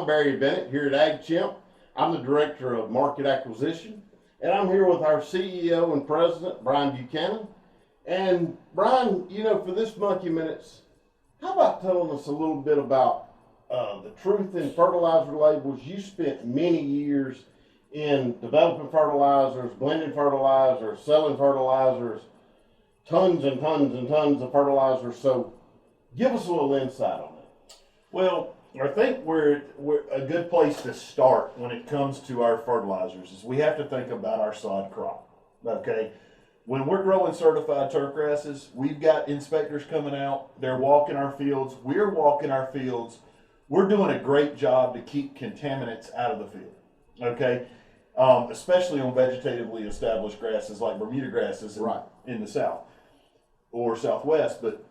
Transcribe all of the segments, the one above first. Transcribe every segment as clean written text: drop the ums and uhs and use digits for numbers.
Barry Bennett here at Ag Chimp. I'm the Director of Market Acquisition, and I'm here with our CEO and President, Brian Buchanan. And Brian, you know, for this Monkey Minutes, how about telling us a little bit about the truth in fertilizer labels? You spent many years in developing fertilizers, blending fertilizers, selling fertilizers, tons and tons and tons of fertilizers. So give us a little insight on it. Well, I think we're a good place to start when it comes to our fertilizers is we have to think about our sod crop. Okay, when we're growing certified turf grasses, we've got inspectors coming out. They're walking our fields. We're walking our fields. We're doing a great job to keep contaminants out of the field. Okay, especially on vegetatively established grasses like Bermuda grasses in the south or southwest, but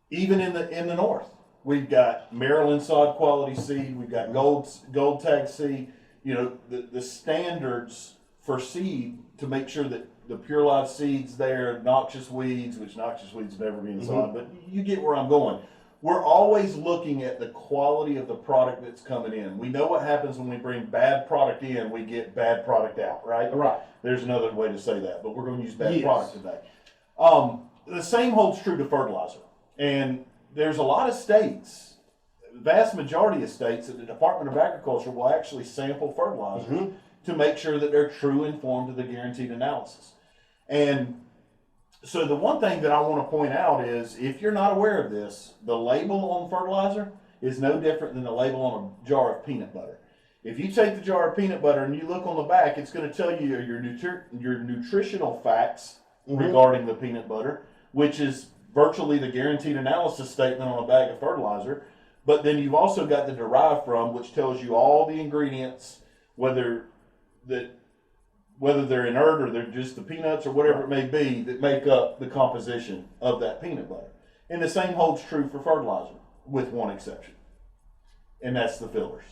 even in the north. We've got Maryland sod quality seed. We've got gold tag seed. You know, the standards for seed to make sure that the pure live seeds there, noxious weeds, which noxious weeds never be in sod, but you get where I'm going. We're always looking at the quality of the product that's coming in. We know what happens when we bring bad product in, we get bad product out, right? Right. There's another way to say that, but we're going to use bad product today. The same holds true to fertilizer. And there's a lot of states, the vast majority of states, that the Department of Agriculture will actually sample fertilizers to make sure that they're true and formed to the guaranteed analysis. And so the one thing that I want to point out is, if you're not aware of this, the label on fertilizer is no different than the label on a jar of peanut butter. If you take the jar of peanut butter and you look on the back, it's going to tell you your nutritional facts regarding the peanut butter, which is virtually the guaranteed analysis statement on a bag of fertilizer. But then you've also got the derived from, which tells you all the ingredients, whether they're inert or they're just the peanuts or whatever it may be, that make up the composition of that peanut butter. And the same holds true for fertilizer, with one exception, and that's the fillers.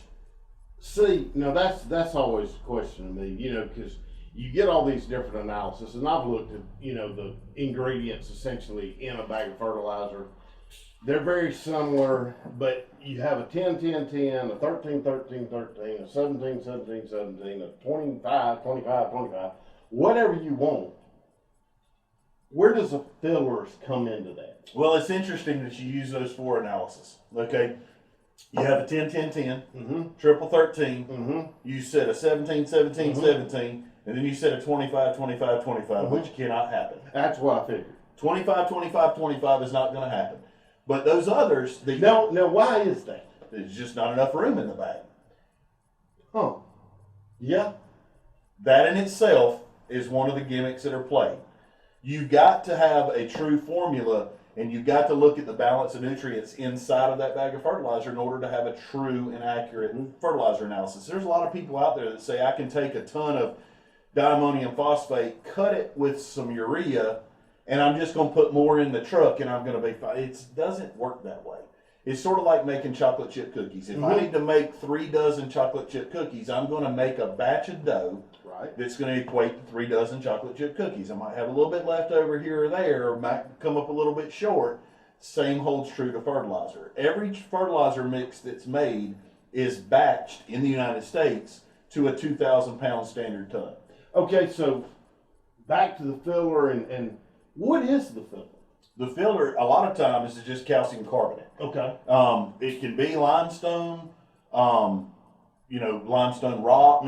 See, now that's always a question to me, you know, because you get all these different analysis, and I've looked at, you know, the ingredients essentially in a bag of fertilizer. They're very similar, but you have a 10-10-10, a 13-13-13, a 17-17-17, a 25-25-25, whatever you want. Where does the fillers come into that? Well, it's interesting that you use those for analysis. Okay, you have a 10-10-10, triple 13. You said a 17-17-17. And then you said a 25-25-25, which cannot happen. That's what I figured. 25-25-25 is not going to happen. But those others... Now, why is that? There's just not enough room in the bag. Huh. Yeah. That in itself is one of the gimmicks that are played. You've got to have a true formula, and you've got to look at the balance of nutrients inside of that bag of fertilizer in order to have a true and accurate fertilizer analysis. There's a lot of people out there that say, I can take a ton of diammonium phosphate, cut it with some urea, and I'm just going to put more in the truck and I'm going to be fine. It doesn't work that way. It's sort of like making chocolate chip cookies. If I need to make 3 dozen chocolate chip cookies, I'm going to make a batch of dough that's going to equate to 3 dozen chocolate chip cookies. I might have a little bit left over here or there, or might come up a little bit short. Same holds true to fertilizer. Every fertilizer mix that's made is batched in the United States to a 2,000-pound standard ton. Okay, so back to the filler, and what is the filler? The filler, a lot of times, is just calcium carbonate. Okay. It can be limestone, limestone rock.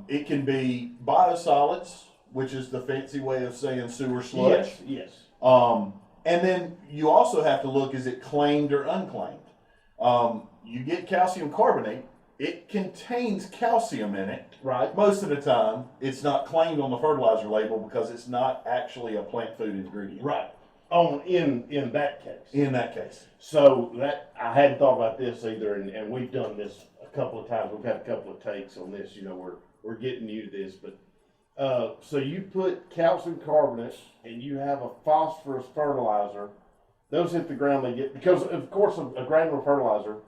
It can be biosolids, which is the fancy way of saying sewer sludge. Yes. And then you also have to look, is it claimed or unclaimed? You get calcium carbonate. It contains calcium in it. Right. Most of the time, it's not claimed on the fertilizer label because it's not actually a plant food ingredient. Right. In that case. In that case. So that I hadn't thought about this either, and we've done this a couple of times. We've had a couple of takes on this. You know, we're getting new to this, but so you put calcium carbonate and you have a phosphorus fertilizer. Those hit the ground, they get, because of course a granular fertilizer,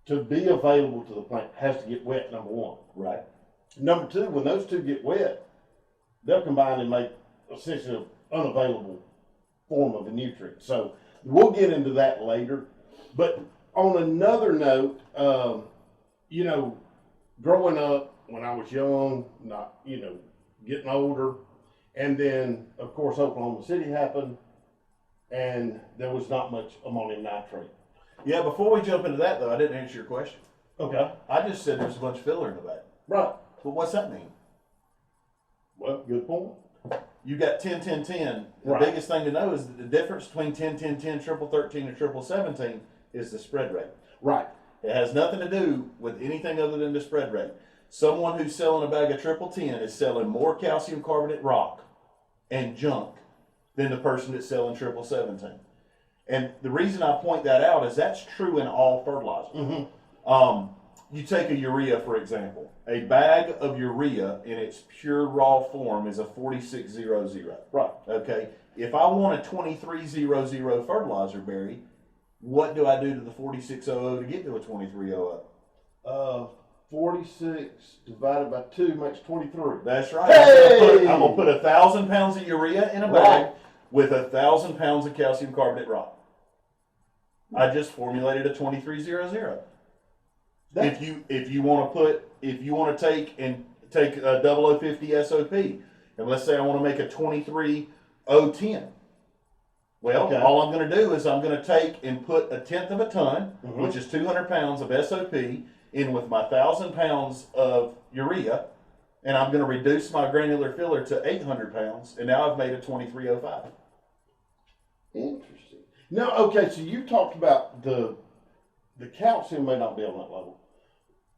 to be available to the plant, has to get wet, number one. Right. Number two, when those two get wet, they'll combine and make essentially an unavailable form of a nutrient. So we'll get into that later. But on another note, you know, growing up when I was young, not, you know, getting older, and then of course Oklahoma City happened, and there was not much ammonium nitrate. Yeah, before we jump into that though, I didn't answer your question. Okay. I just said there's a bunch of filler in the bag. Right. But what's that mean? Well, good point. You got 10, 10, 10. The Right. biggest thing to know is that the difference between 10, 10, 10, triple 13, and triple 17 is the spread rate. Right. It has nothing to do with anything other than the spread rate. Someone who's selling a bag of triple 10 is selling more calcium carbonate rock and junk than the person that's selling triple 17. And the reason I point that out is that's true in all fertilizer. You take a urea, for example. A bag of urea in its pure raw form is a 4600. Right. Okay. If I want a 2300 fertilizer, Barry, what do I do to the 4600 to get to a 2300? 46 divided by 2 makes 23. That's right. Hey! I'm gonna put 1,000 pounds of urea in a bag with 1,000 pounds of calcium carbonate rock. I just formulated a 2300. If you want to take a 0050 SOP, and let's say I want to make a 23010. Well, Okay. all I'm going to do is I'm going to take and put 1/10 of a ton, which is 200 pounds of SOP, in with my 1,000 pounds of urea, and I'm going to reduce my granular filler to 800 pounds, and now I've made a 2305. Interesting. Now, okay, so you talked about the calcium may not be on that level.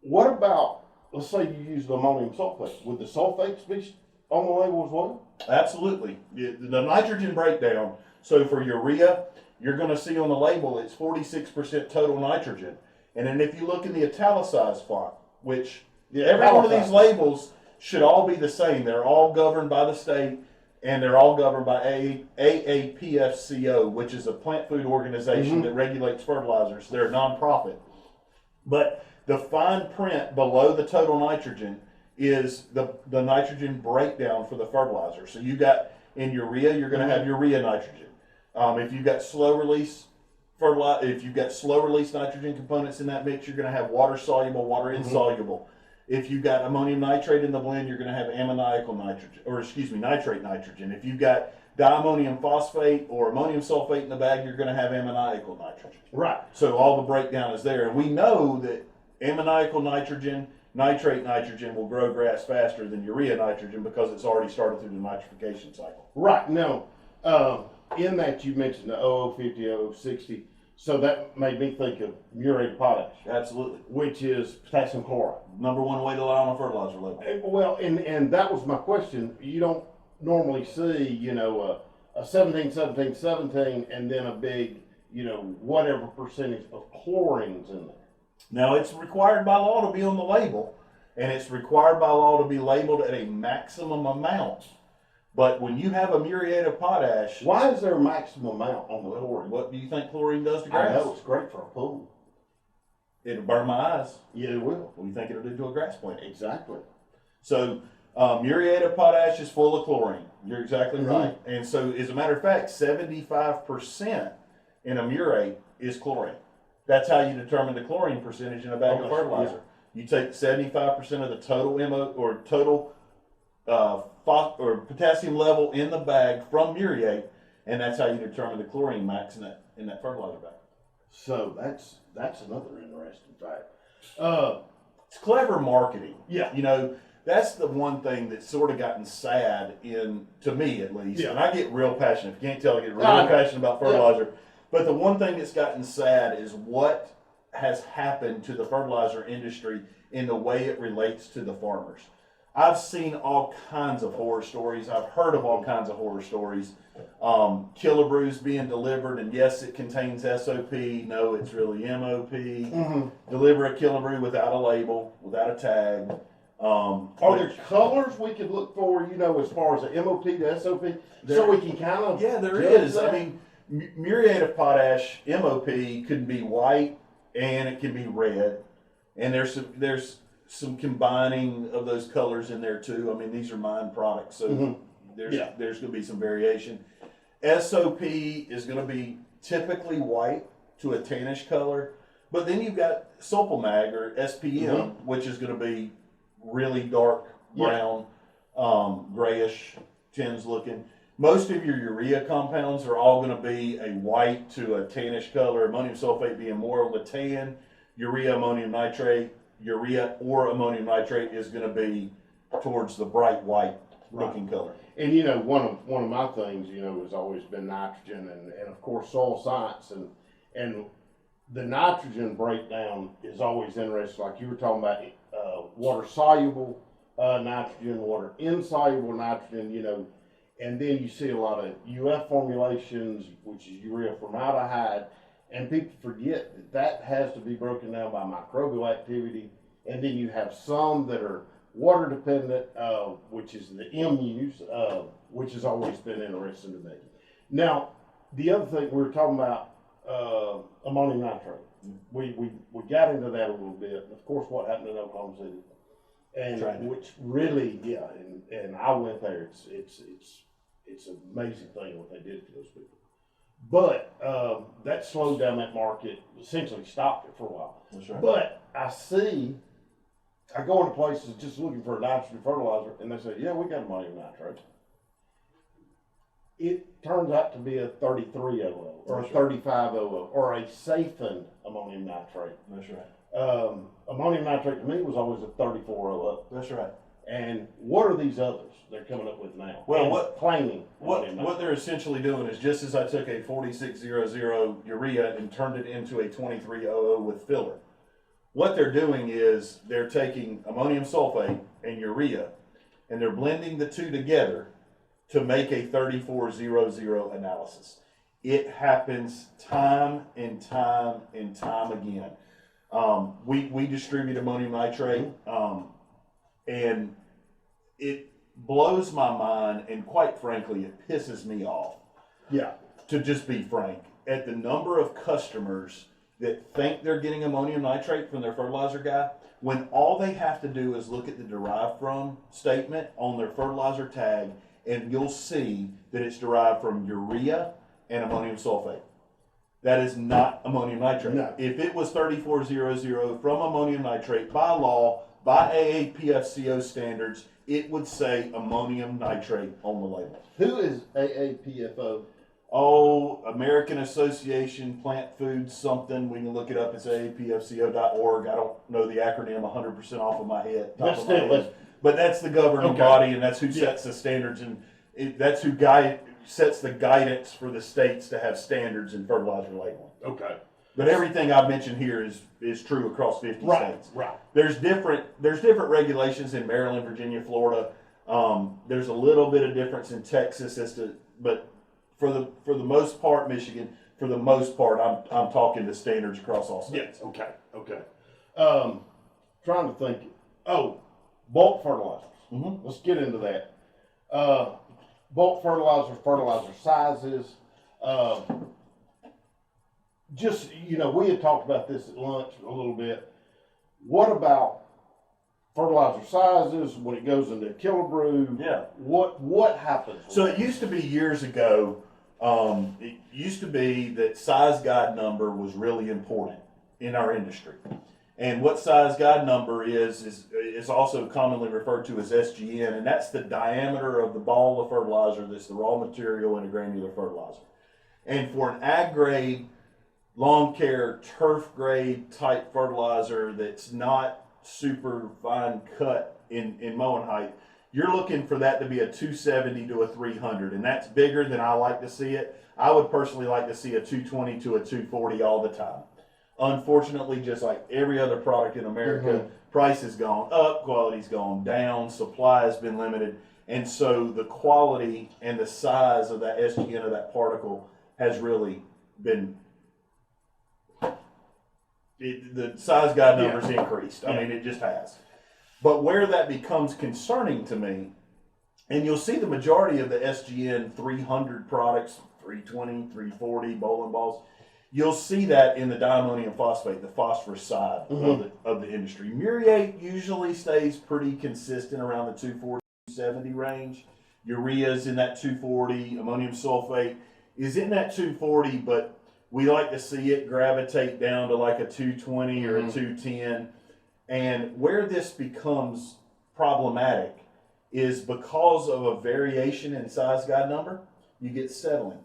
What about, let's say you use the ammonium sulfate. Would the sulfates be on the label as well? Absolutely. The nitrogen breakdown. So for urea, you're going to see on the label it's 46% total nitrogen. And then if you look in the italicized font, which every one of these labels should all be the same. They're all governed by the state, and they're all governed by AAPFCO, which is a plant food organization that regulates fertilizers. They're a nonprofit. But the fine print below the total nitrogen is the nitrogen breakdown for the fertilizer. So you got in urea, you're going to have urea nitrogen. If you've got slow release nitrogen components in that mix, you're going to have water soluble, water insoluble. If you've got ammonium nitrate in the blend, you're going to have nitrate nitrogen. If you've got diammonium phosphate or ammonium sulfate in the bag, you're going to have ammoniacal nitrogen. Right. So all the breakdown is there. And we know that ammoniacal nitrogen, nitrate nitrogen will grow grass faster than urea nitrogen because it's already started through the nitrification cycle. Right. Now, in that you mentioned the 0050, 0060, so that made me think of muriate of potash. Absolutely. Which is potassium chloride. Number one way to lie on a fertilizer label. Well, and that was my question. You don't normally see, you know, a 17, 17, 17, and then a big, you know, whatever percentage of chlorines in there. Now, it's required by law to be on the label, and it's required by law to be labeled at a maximum amount. But when you have a muriate of potash... Why is there a maximum amount on the chlorine? What do you think chlorine does to I grass? know, it's great for a pool. It'll burn my eyes. Yeah, it will. What do you think it'll do to a grass plant? Exactly. So, muriate of potash is full of chlorine. You're exactly right. And so, as a matter of fact, 75% in a muriate is chlorine. That's how you determine the chlorine percentage in a bag of fertilizer. Yeah. You take 75% of the total potassium level in the bag from muriate, and that's how you determine the chlorine max in that fertilizer bag. So that's another interesting fact. It's clever marketing. Yeah. You know, that's the one thing that's sort of gotten sad to me at least. Yeah. And I get real passionate. If you can't tell, I get real passionate about fertilizer. Yeah. But the one thing that's gotten sad is what has happened to the fertilizer industry in the way it relates to the farmers. I've seen all kinds of horror stories. I've heard of all kinds of horror stories. Kilobrews being delivered, and yes, it contains SOP. No, it's really MOP. Deliver a kilobrew without a label, without a tag. Are there colors we could look for, you know, as far as the MOP to SOP? So we can kind of... Yeah, there is. That? I mean, muriate of potash, MOP, can be white and it can be red. And there's some combining of those colors in there too. I mean, these are mine products, so there's going to be some variation. SOP is going to be typically white to a tannish color. But then you've got Sulpamag or SPM, which is going to be really dark brown, grayish, tins looking. Most of your urea compounds are all going to be a white to a tannish color, ammonium sulfate being more of a tan. Urea, ammonium nitrate, urea or ammonium nitrate is going to be towards the bright white looking color. And you know, one of my things, you know, has always been nitrogen and of course soil science and the nitrogen breakdown is always interesting. Like you were talking about water soluble nitrogen, water insoluble nitrogen, you know, and then you see a lot of UF formulations, which is urea formaldehyde, and people forget that that has to be broken down by microbial activity, and then you have some that are water dependent, which is the MUs, which has always been interesting to me. Now, the other thing we were talking about, ammonium nitrate. We got into that a little bit, and of course, what happened in Oklahoma City, and which really, and I went there. It's an amazing thing what they did to those people. But that slowed down that market, essentially stopped it for a while. That's right. But I go into places just looking for a nitrogen fertilizer, and they say, yeah, we got ammonium nitrate. It turns out to be a 3300 or a 3500 or a Safin ammonium nitrate. That's right. Ammonium nitrate to me was always a 3400. That's right. And what are these others they're coming up with now? Well, and what claiming what they're essentially doing is just as I took a 4600 urea and turned it into a 2300 with filler. What they're doing is they're taking ammonium sulfate and urea and they're blending the two together to make a 3400 analysis. It happens time and time and time again. We distribute ammonium nitrate, and it blows my mind, and quite frankly, it pisses me off. Yeah. To just be frank, at the number of customers that think they're getting ammonium nitrate from their fertilizer guy, when all they have to do is look at the derived from statement on their fertilizer tag, and you'll see that it's derived from urea and ammonium sulfate. That is not ammonium nitrate. No. If it was 3400 from ammonium nitrate by law, by AAPFCO standards, it would say ammonium nitrate on the label. Who is AAPFO? Oh, American Association Plant Food something. We can look it up. It's aapfco.org. I don't know the acronym 100% off of my head. But that's the governing body, and that's who sets the standards, and that's who sets the guidance for the states to have standards in fertilizer labeling. Okay. But everything I've mentioned here is true across 50 states. Right. There's different regulations in Maryland, Virginia, Florida. There's a little bit of difference in Texas but for the most part, Michigan, for the most part, I'm talking the standards across all states. Yes. Okay. Trying to think. Oh, bulk fertilizers. Mm-hmm. Let's get into that. Bulk fertilizer sizes. Just, you know, we had talked about this at lunch a little bit. What about fertilizer sizes when it goes into a kilobrew? Yeah. What happens? So it used to be years ago, it used to be that size guide number was really important in our industry. And what size guide number is also commonly referred to as SGN, and that's the diameter of the ball of fertilizer that's the raw material in a granular fertilizer. And for an ag grade, lawn care, turf grade type fertilizer that's not super fine cut in mowing height, you're looking for that to be a 270 to a 300, and that's bigger than I like to see it. I would personally like to see a 220 to a 240 all the time. Unfortunately, just like every other product in America, price has gone up, quality's gone down, supply has been limited, and so the quality and the size of that SGN of that particle has really been, the size guide numbers increased. I mean, it just has. But where that becomes concerning to me, and you'll see the majority of the SGN 300 products, 320, 340, bowling balls, you'll see that in the diammonium phosphate, the phosphorus side of the industry. Muriate usually stays pretty consistent around the 240, 270 range. Urea is in that 240. Ammonium sulfate is in that 240, but we like to see it gravitate down to like a 220 or a 210. And where this becomes problematic is because of a variation in size guide number, you get settling.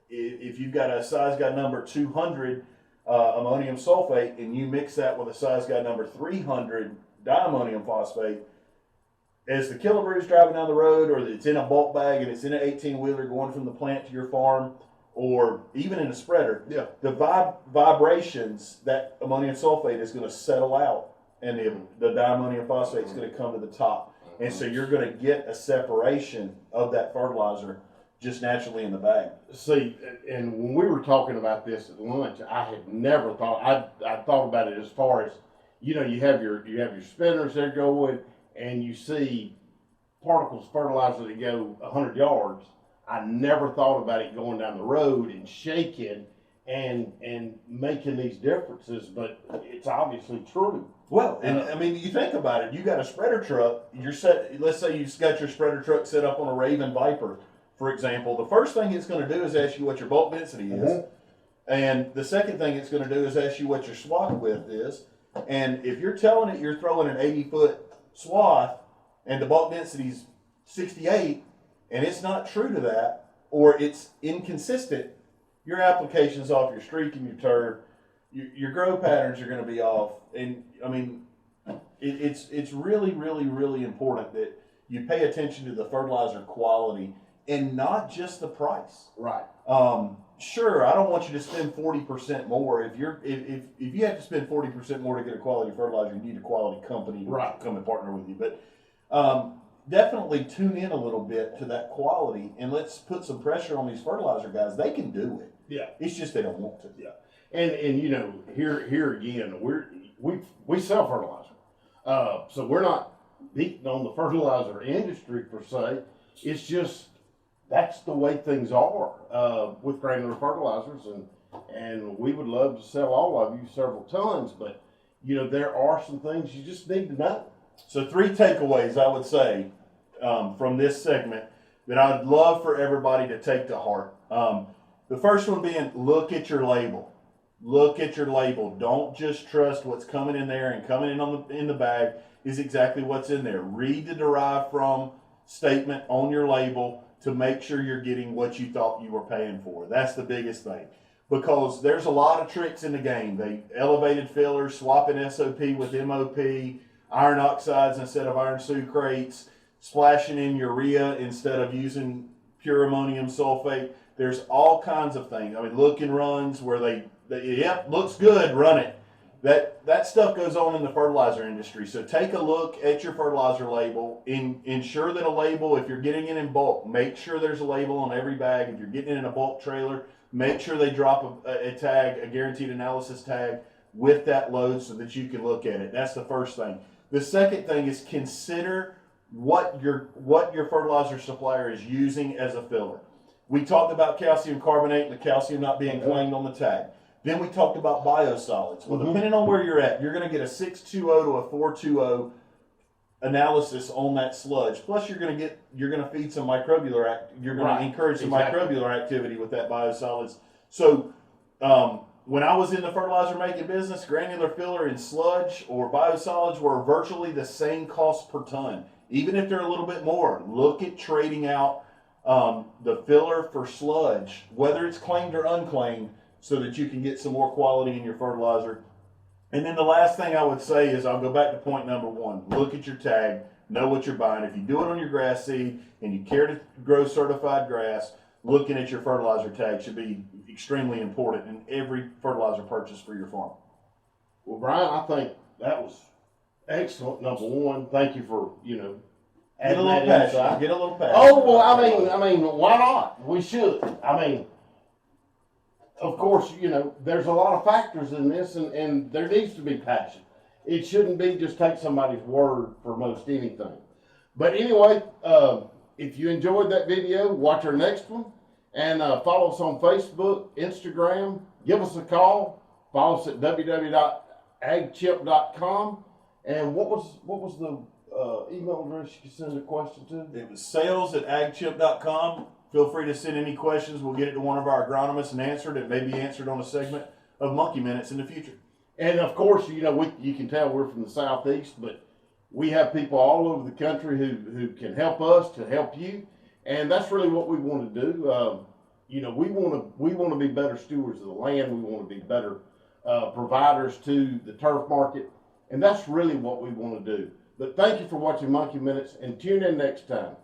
If you've got a size guide number 200 ammonium sulfate and you mix that with a size guide number 300 diammonium phosphate, as the kilogrew's driving down the road, or it's in a bulk bag and it's in an 18-wheeler going from the plant to your farm, or even in a spreader, the vibrations, that ammonium sulfate is going to settle out, and the diammonium phosphate is going to come to the top. And so you're going to get a separation of that fertilizer just naturally in the bag. See, and when we were talking about this at lunch, I had never thought, I thought about it as far as, you have your spinners there going, and you see particles of fertilizer that go 100 yards. I never thought about it going down the road and shaking and making these differences, but it's obviously true. Well, and I mean, you think about it. You got a spreader truck. Let's say you've got your spreader truck set up on a Raven Viper, for example. The first thing it's going to do is ask you what your bulk density is, and the second thing it's going to do is ask you what your swath width is. And if you're telling it you're throwing an 80-foot swath and the bulk density is 68, and it's not true to that, or it's inconsistent, your application's off, your streak and your turf, your grow patterns are going to be off. And I mean, it's really, really, really important that you pay attention to the fertilizer quality and not just the price. Right. Sure, I don't want you to spend 40% more. If you have to spend 40% more to get a quality fertilizer, you need a quality company to come and partner with you. But definitely tune in a little bit to that quality, and let's put some pressure on these fertilizer guys. They can do it. Yeah. It's just they don't want to. Yeah. And here again, we sell fertilizer. So we're not beating on the fertilizer industry per se. It's just that's the way things are with granular fertilizers, and we would love to sell all of you several tons, but there are some things you just need to know. So 3 takeaways I would say from this segment that I'd love for everybody to take to heart. The first one being, look at your label. Look at your label. Don't just trust what's coming in there, and coming in the bag is exactly what's in there. Read the derived from statement on your label to make sure you're getting what you thought you were paying for. That's the biggest thing, because there's a lot of tricks in the game. They elevated fillers, swapping SOP with MOP, iron oxides instead of iron sucrates, splashing in urea instead of using pure ammonium sulfate. There's all kinds of things. I mean, look and runs where yep, looks good, run it. That stuff goes on in the fertilizer industry. So take a look at your fertilizer label. Ensure that a label, if you're getting it in bulk, make sure there's a label on every bag. If you're getting it in a bulk trailer, make sure they drop a tag, a guaranteed analysis tag with that load so that you can look at it. That's the first thing. The second thing is consider what your fertilizer supplier is using as a filler. We talked about calcium carbonate and the calcium not being claimed on the tag. Then we talked about biosolids. Well, depending on where you're at, you're going to get a 620 to a 420 analysis on that sludge. Plus, you're going to feed some microbial you're going to encourage some microbial activity with that biosolids. So, when I was in the fertilizer making business, granular filler and sludge or biosolids were virtually the same cost per ton. Even if they're a little bit more, look at trading out the filler for sludge, whether it's claimed or unclaimed, so that you can get some more quality in your fertilizer. And then the last thing I would say is, I'll go back to point number 1. Look at your tag, know what you're buying. If you do it on your grass seed and you care to grow certified grass, looking at your fertilizer tag should be extremely important in every fertilizer purchase for your farm. Well, Brian, I think that was excellent. Number 1, thank you for, Get a little passion. Get a little passion. Oh, well, I mean, why not? We should. I mean, of course, there's a lot of factors in this, and there needs to be passion. It shouldn't be just take somebody's word for most anything. But anyway, if you enjoyed that video, watch our next one, and follow us on Facebook, Instagram. Give us a call. Follow us at www.agchip.com. And what was the email address you could send a question to? It was sales@agchip.com. Feel free to send any questions. We'll get it to one of our agronomists and answer it. It may be answered on a segment of Monkey Minutes in the future. And of course, you know, you can tell we're from the Southeast, but we have people all over the country who can help us to help you. And that's really what we want to do. You know, we want to be better stewards of the land. We want to be better providers to the turf market. And that's really what we want to do. But thank you for watching Monkey Minutes, and tune in next time.